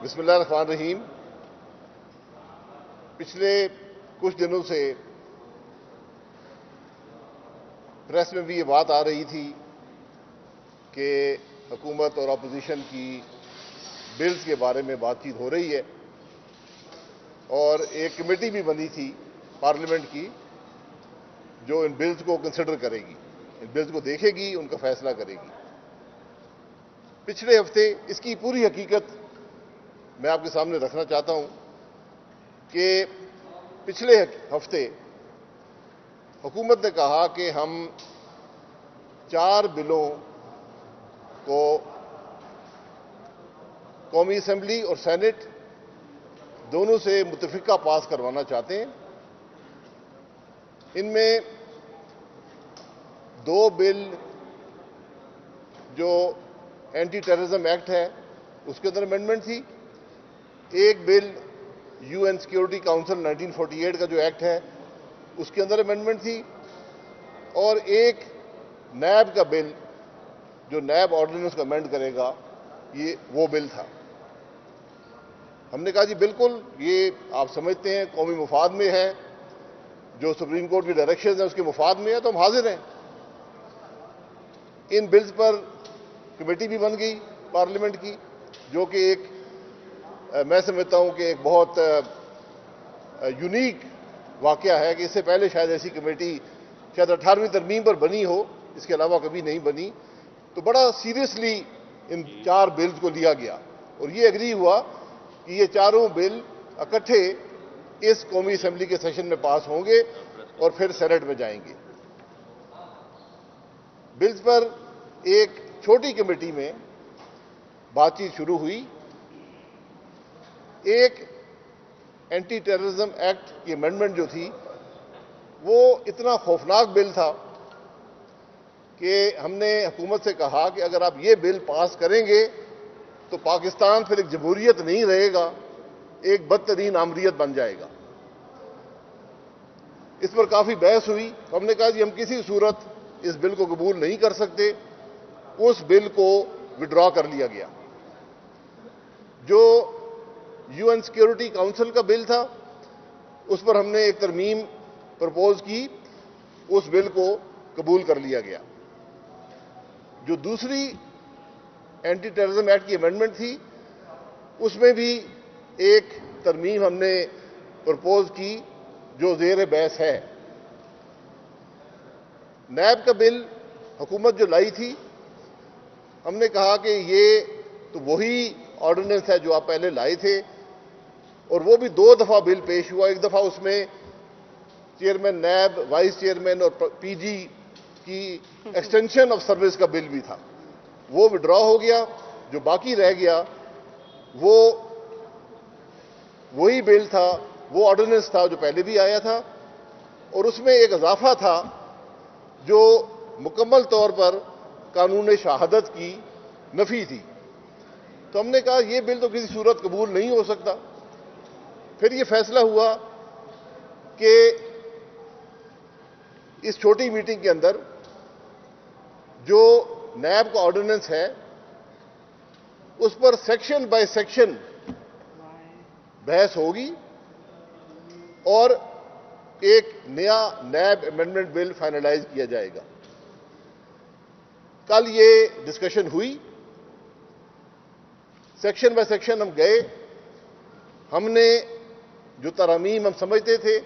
بسم اللہ الرحمن الرحیم۔ پچھلے کچھ دنوں سے پریس میں بھی یہ بات آ رہی تھی کہ حکومت اور اپوزیشن کی بلز کے بارے میں بات چیت ہو رہی ہے اور ایک کمیٹی بھی بنی تھی پارلیمنٹ کی جو ان بلز کو کنسیڈر کرے گی، ان بلز کو دیکھے گی، ان کا فیصلہ کرے گی۔ پچھلے ہفتے اس کی پوری حقیقت میں آپ کے سامنے رکھنا چاہتا ہوں کہ پچھلے ہفتے حکومت نے کہا کہ ہم 4 بلوں کو قومی اسمبلی اور سینٹ دونوں سے متفقہ پاس کروانا چاہتے ہیں۔ ان میں 2 بل جو اینٹی ٹیررزم ایکٹ ہے اس کے اندر امینڈمنٹ تھی، ایک بل یو این سیکیورٹی کاؤنسل 1948 کا جو ایکٹ ہے اس کے اندر امینڈمنٹ تھی، اور ایک نیب کا بل جو نیب آرڈیننس کو امینڈ کرے گا، وہ بل تھا۔ ہم نے کہا جی بالکل، یہ آپ سمجھتے ہیں قومی مفاد میں ہے، جو سپریم کورٹ کی ڈائریکشنز ہیں اس کے مفاد میں ہے، تو ہم حاضر ہیں۔ ان بلز پر کمیٹی بھی بن گئی پارلیمنٹ کی، جو کہ ایک میں سمجھتا ہوں کہ ایک بہت یونیک واقعہ ہے کہ اس سے پہلے شاید ایسی کمیٹی شاید 18ویں ترمیم پر بنی ہو، اس کے علاوہ کبھی نہیں بنی۔ تو بڑا سیریسلی ان 4 بلز کو لیا گیا اور یہ ایگری ہوا کہ یہ چاروں بل اکٹھے اس قومی اسمبلی کے سیشن میں پاس ہوں گے اور پھر سینٹ میں جائیں گے۔ بلز پر ایک چھوٹی کمیٹی میں بات چیت شروع ہوئی۔ ایک اینٹی ٹیررزم ایکٹ کی امینڈمنٹ جو تھی وہ اتنا خوفناک بل تھا کہ ہم نے حکومت سے کہا کہ اگر آپ یہ بل پاس کریں گے تو پاکستان پھر ایک جمہوریت نہیں رہے گا، ایک بدترین آمریت بن جائے گا۔ اس پر کافی بحث ہوئی۔ ہم نے کہا جی ہم کسی صورت اس بل کو قبول نہیں کر سکتے۔ اس بل کو وڈرا کر لیا گیا۔ جو یو این سیکیورٹی کاؤنسل کا بل تھا اس پر ہم نے ایک ترمیم پرپوز کی، اس بل کو قبول کر لیا گیا۔ جو دوسری اینٹی ٹیررزم ایکٹ کی امینڈمنٹ تھی اس میں بھی ایک ترمیم ہم نے پرپوز کی جو زیر بحث ہے۔ نیب کا بل حکومت جو لائی تھی، ہم نے کہا کہ یہ تو وہی آرڈیننس ہے جو آپ پہلے لائے تھے، اور وہ بھی 2 دفعہ بل پیش ہوا۔ ایک دفعہ اس میں چیئرمین نیب، وائس چیئرمین اور پی جی کی ایکسٹینشن آف سروس کا بل بھی تھا، وہ وڈرا ہو گیا۔ جو باقی رہ گیا وہ وہی بل تھا، وہ آرڈیننس تھا جو پہلے بھی آیا تھا، اور اس میں ایک اضافہ تھا جو مکمل طور پر قانون شہادت کی نفی تھی۔ تو ہم نے کہا یہ بل تو کسی صورت قبول نہیں ہو سکتا۔ پھر یہ فیصلہ ہوا کہ اس چھوٹی میٹنگ کے اندر جو نیب کا آرڈیننس ہے اس پر سیکشن بائی سیکشن بحث ہوگی اور ایک نیا نیب امینڈمنٹ بل فائنلائز کیا جائے گا۔ کل یہ ڈسکشن ہوئی، سیکشن بائی سیکشن ہم گئے۔ ہم نے جو ترامیم ہم سمجھتے تھے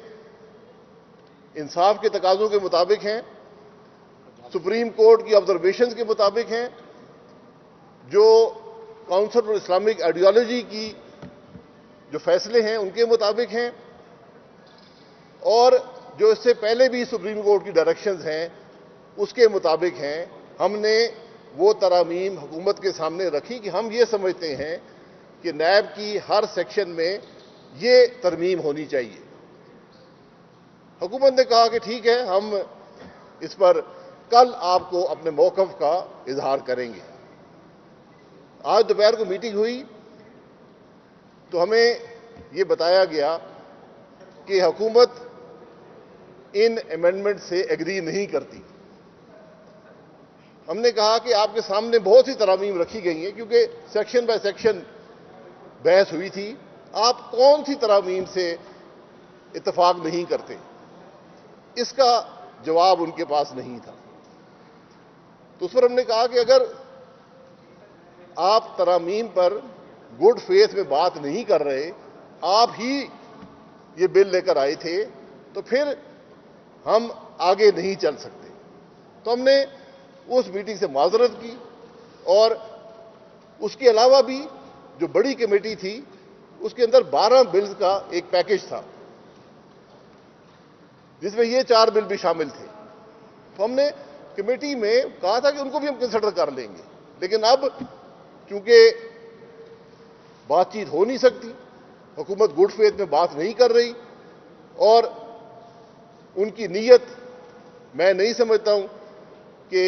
انصاف کے تقاضوں کے مطابق ہیں، سپریم کورٹ کی آبزرویشنز کے مطابق ہیں، جو کاؤنسل فار اسلامک آئیڈیالوجی کی جو فیصلے ہیں ان کے مطابق ہیں، اور جو اس سے پہلے بھی سپریم کورٹ کی ڈائریکشنز ہیں اس کے مطابق ہیں۔ ہم نے وہ ترامیم حکومت کے سامنے رکھی کہ ہم یہ سمجھتے ہیں کہ نیب کی ہر سیکشن میں یہ ترمیم ہونی چاہیے۔ حکومت نے کہا کہ ٹھیک ہے، ہم اس پر کل آپ کو اپنے موقف کا اظہار کریں گے۔ آج دوپہر کو میٹنگ ہوئی تو ہمیں یہ بتایا گیا کہ حکومت ان امینڈمنٹ سے ایگری نہیں کرتی۔ ہم نے کہا کہ آپ کے سامنے بہت سی ترامیم رکھی گئی ہیں، کیونکہ سیکشن بائی سیکشن بحث ہوئی تھی آپ کون سی ترامیم سے اتفاق نہیں کرتے، اس کا جواب ان کے پاس نہیں تھا۔ تو اس پر ہم نے کہا کہ اگر آپ ترامیم پر گڈ فیتھ میں بات نہیں کر رہے، آپ ہی یہ بل لے کر آئے تھے، تو پھر ہم آگے نہیں چل سکتے۔ تو ہم نے اس میٹنگ سے معذرت کی، اور اس کے علاوہ بھی جو بڑی کمیٹی تھی اس کے اندر 12 بلز کا ایک پیکج تھا جس میں یہ 4 بل بھی شامل تھے۔ تو ہم نے کمیٹی میں کہا تھا کہ ان کو بھی ہم کنسیڈر کر لیں گے، لیکن اب چونکہ بات چیت ہو نہیں سکتی، حکومت گڈ فیتھ میں بات نہیں کر رہی، اور ان کی نیت میں نہیں سمجھتا ہوں کہ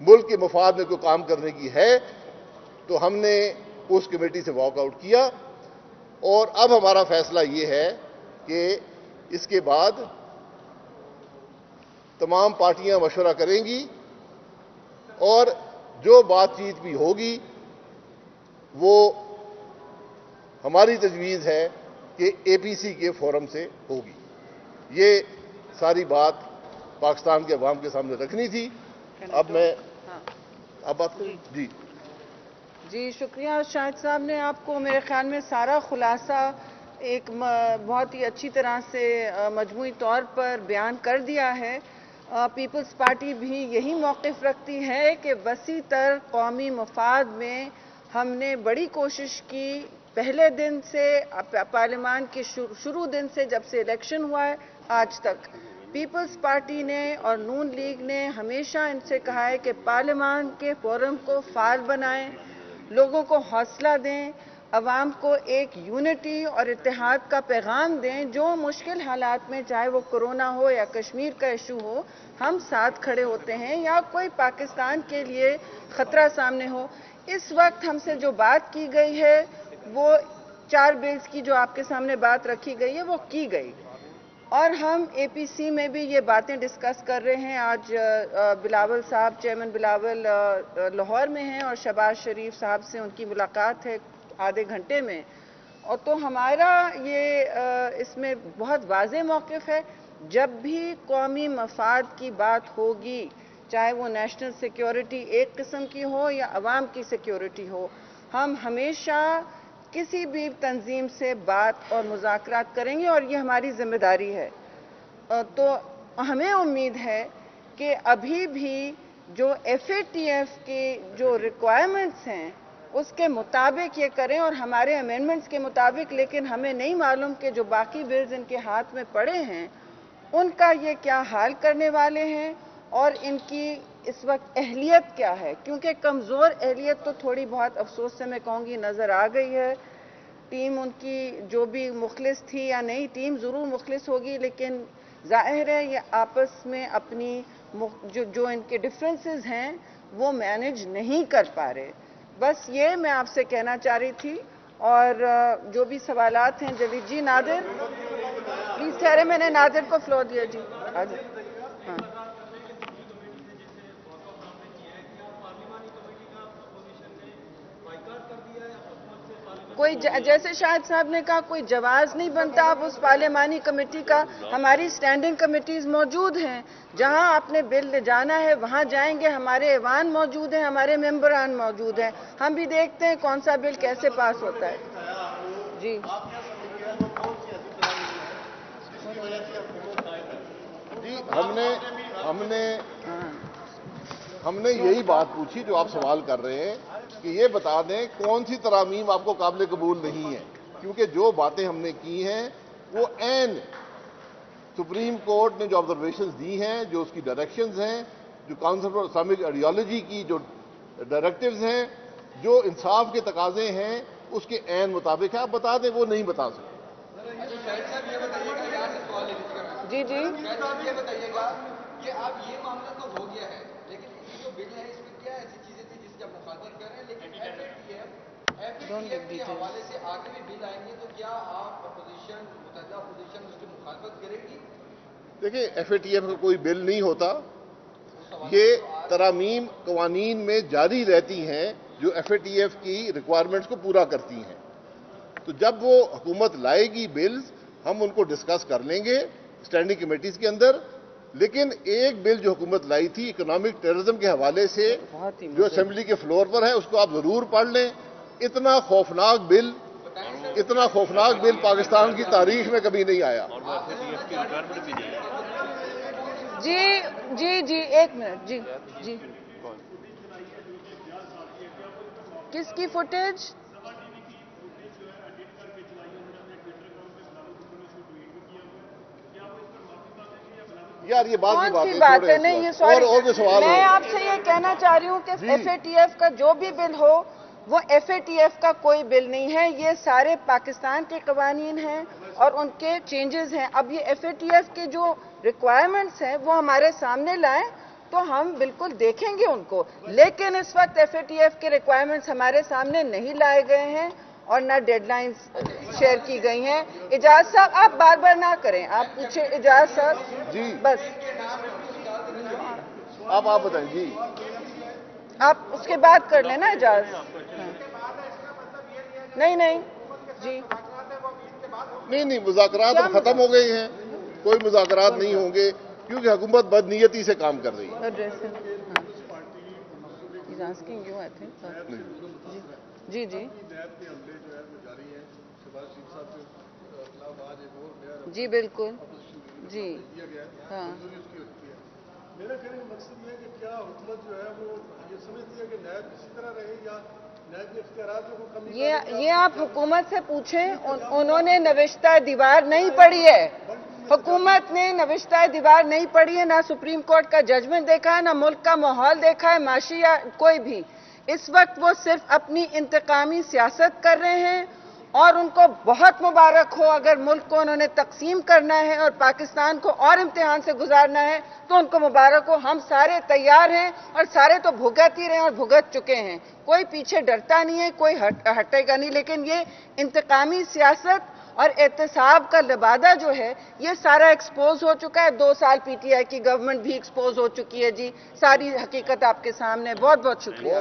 ملک کے مفاد میں کوئی کام کرنے کی ہے، تو ہم نے اس کمیٹی سے واک آؤٹ کیا، اور اب ہمارا فیصلہ یہ ہے کہ اس کے بعد تمام پارٹیاں مشورہ کریں گی، اور جو بات چیت بھی ہوگی وہ ہماری تجویز ہے کہ اے پی سی کے فورم سے ہوگی۔ یہ ساری بات پاکستان کے عوام کے سامنے رکھنی تھی۔ اب میں اب بات کروں؟ جی شکریہ شاہد صاحب نے آپ کو میرے خیال میں سارا خلاصہ ایک بہت ہی اچھی طرح سے مجموعی طور پر بیان کر دیا ہے۔ پیپلز پارٹی بھی یہی موقف رکھتی ہے کہ وسیع تر قومی مفاد میں ہم نے بڑی کوشش کی، پہلے دن سے پارلیمان کے شروع دن سے جب سے الیکشن ہوا ہے آج تک پیپلز پارٹی نے اور نون لیگ نے ہمیشہ ان سے کہا ہے کہ پارلیمان کے فورم کو فعال بنائیں، لوگوں کو حوصلہ دیں، عوام کو ایک یونٹی اور اتحاد کا پیغام دیں، جو مشکل حالات میں چاہے وہ کورونا ہو یا کشمیر کا ایشو ہو ہم ساتھ کھڑے ہوتے ہیں، یا کوئی پاکستان کے لیے خطرہ سامنے ہو۔ اس وقت ہم سے جو بات کی گئی ہے وہ 4 بلز کی جو آپ کے سامنے بات رکھی گئی ہے وہ کی گئی، اور ہم اے پی سی میں بھی یہ باتیں ڈسکس کر رہے ہیں۔ آج بلاول صاحب، چیئرمین بلاول لاہور میں ہیں، اور شہباز شریف صاحب سے ان کی ملاقات ہے آدھے گھنٹے میں، اور تو ہمارا یہ اس میں بہت واضح موقف ہے، جب بھی قومی مفاد کی بات ہوگی، چاہے وہ نیشنل سیکیورٹی ایک قسم کی ہو یا عوام کی سیکیورٹی ہو، ہم ہمیشہ کسی بھی تنظیم سے بات اور مذاکرات کریں گے، اور یہ ہماری ذمہ داری ہے۔ تو ہمیں امید ہے کہ ابھی بھی جو ایف اے ٹی ایف کی جو ریکوائرمنٹس ہیں اس کے مطابق یہ کریں، اور ہمارے امینڈمنٹس کے مطابق، لیکن ہمیں نہیں معلوم کہ جو باقی بلز ان کے ہاتھ میں پڑے ہیں ان کا یہ کیا حال کرنے والے ہیں، اور ان کی اس وقت اہلیت کیا ہے، کیونکہ کمزور اہلیت تو تھوڑی بہت افسوس سے میں کہوں گی نظر آ گئی ہے۔ ٹیم ان کی جو بھی مخلص تھی یا نہیں، ٹیم ضرور مخلص ہوگی، لیکن ظاہر ہے یہ آپس میں اپنی جو ان کے ڈفرینسز ہیں وہ مینج نہیں کر پا رہے۔ بس یہ میں آپ سے کہنا چاہ رہی تھی، اور جو بھی سوالات ہیں جدید جی نادر پلیز ٹھہرے، میں نے نادر کو فلور دیا جی۔ ہاں کوئی جیسے شاہد صاحب نے کہا کوئی جواز نہیں بنتا اب اس پارلیمانی کمیٹی کا، ہماری سٹینڈنگ کمیٹیز موجود ہیں، جہاں آپ نے بل لے جانا ہے وہاں جائیں گے، ہمارے ایوان موجود ہیں، ہمارے ممبران موجود ہیں، ہم بھی دیکھتے ہیں کون سا بل کیسے پاس ہوتا ہے۔ جی ہم نے یہی بات پوچھی جو آپ سوال کر رہے ہیں کہ یہ بتا دیں کون سی ترامیم آپ کو قابل قبول نہیں ہے، کیونکہ جو باتیں ہم نے کی ہیں وہ عین سپریم کورٹ نے جو آبزرویشنز دی ہیں، جو اس کی ڈائریکشنز ہیں، جو کاؤنسل فار اسلامک آئیڈیالوجی کی جو ڈائریکٹیوز ہیں، جو انصاف کے تقاضے ہیں اس کے عین مطابق ہے۔ آپ بتا دیں، وہ نہیں بتا سکتے۔ جی جی یہ بتائیے گا کہ اب یہ معاملہ تو ہو گیا ہے، لیکن یہ جو بل ہے اس میں کیا ایسی چیزیں تھیں جس کی آپ مخالفت کر رہے ہیں، لیکن ایف اے ٹی ایف کے حوالے سے آگے بھی بل آئیں گے، تو کیا آپ اپوزیشن، متحدہ اپوزیشن اس کی مخالفت کرے گی؟ دیکھیں ایف اے ٹی ایف کا کوئی بل نہیں ہوتا، یہ ترامیم قوانین میں جاری رہتی ہیں جو ایف اے ٹی ایف کی ریکوائرمنٹس کو پورا کرتی ہیں۔ تو جب وہ حکومت لائے گی بلز ہم ان کو ڈسکس کر لیں گے اسٹینڈنگ کمیٹیز کے اندر. لیکن ایک بل جو حکومت لائی تھی اکنامک ٹیررزم کے حوالے سے جو اسمبلی کے فلور پر ہے اس کو آپ ضرور پڑھ لیں. اتنا خوفناک بل پاکستان کی تاریخ میں کبھی نہیں آیا. جی ایک منٹ. جی کس کی فوٹیج؟ یار یہ بات کون سی بات ہے؟ نہیں، یہ سوال میں آپ سے یہ کہنا چاہ رہی ہوں کہ ایف اے ٹی ایف کا جو بھی بل ہو وہ ایف اے ٹی ایف کا کوئی بل نہیں ہے. یہ سارے پاکستان کے قوانین ہیں اور ان کے چینجز ہیں. اب یہ ایف اے ٹی ایف کے جو ریکوائرمنٹس ہیں وہ ہمارے سامنے لائیں تو ہم بالکل دیکھیں گے ان کو. لیکن اس وقت ایف اے ٹی ایف کے ریکوائرمنٹس ہمارے سامنے نہیں لائے گئے ہیں اور نہ ڈیڈ لائنز شیئر کی گئی ہیں. اجاز صاحب آپ بار بار نہ کریں، آپ پوچھیں اجاز صاحب. جی بس آپ بتائیں. جی آپ اس کے بعد کر لیں نا اجاز. نہیں جی نہیں مذاکرات اب ختم ہو گئے ہیں. کوئی مذاکرات نہیں ہوں گے کیونکہ حکومت بدنیتی سے کام کر رہی ہے. جی بالکل. جی ہاں میرا کہنے کا مقصد یہ ہے کہ کیا حکومت جو ہے وہ یہ سمجھتی ہے کہ نیب اسی طرح رہے یا نیب کے اختیارات میں کوئی کمی؟ یہ آپ حکومت سے پوچھیں. انہوں نے نوشتہ دیوار نہیں پڑھی ہے. حکومت نے نوشتہ دیوار نہیں پڑھی ہے، نہ سپریم کورٹ کا ججمنٹ دیکھا ہے، نہ ملک کا ماحول دیکھا ہے معاشی یا کوئی بھی. اس وقت وہ صرف اپنی انتقامی سیاست کر رہے ہیں اور ان کو بہت مبارک ہو. اگر ملک کو انہوں نے تقسیم کرنا ہے اور پاکستان کو اور امتحان سے گزارنا ہے تو ان کو مبارک ہو. ہم سارے تیار ہیں اور سارے تو بھگت ہی رہے ہیں اور بھگت چکے ہیں. کوئی پیچھے ڈرتا نہیں ہے، کوئی ہٹے گا نہیں. لیکن یہ انتقامی سیاست اور احتساب کا لبادہ جو ہے یہ سارا ایکسپوز ہو چکا ہے. 2 سال پی ٹی آئی کی گورنمنٹ بھی ایکسپوز ہو چکی ہے. جی ساری حقیقت آپ کے سامنے. بہت بہت شکریہ.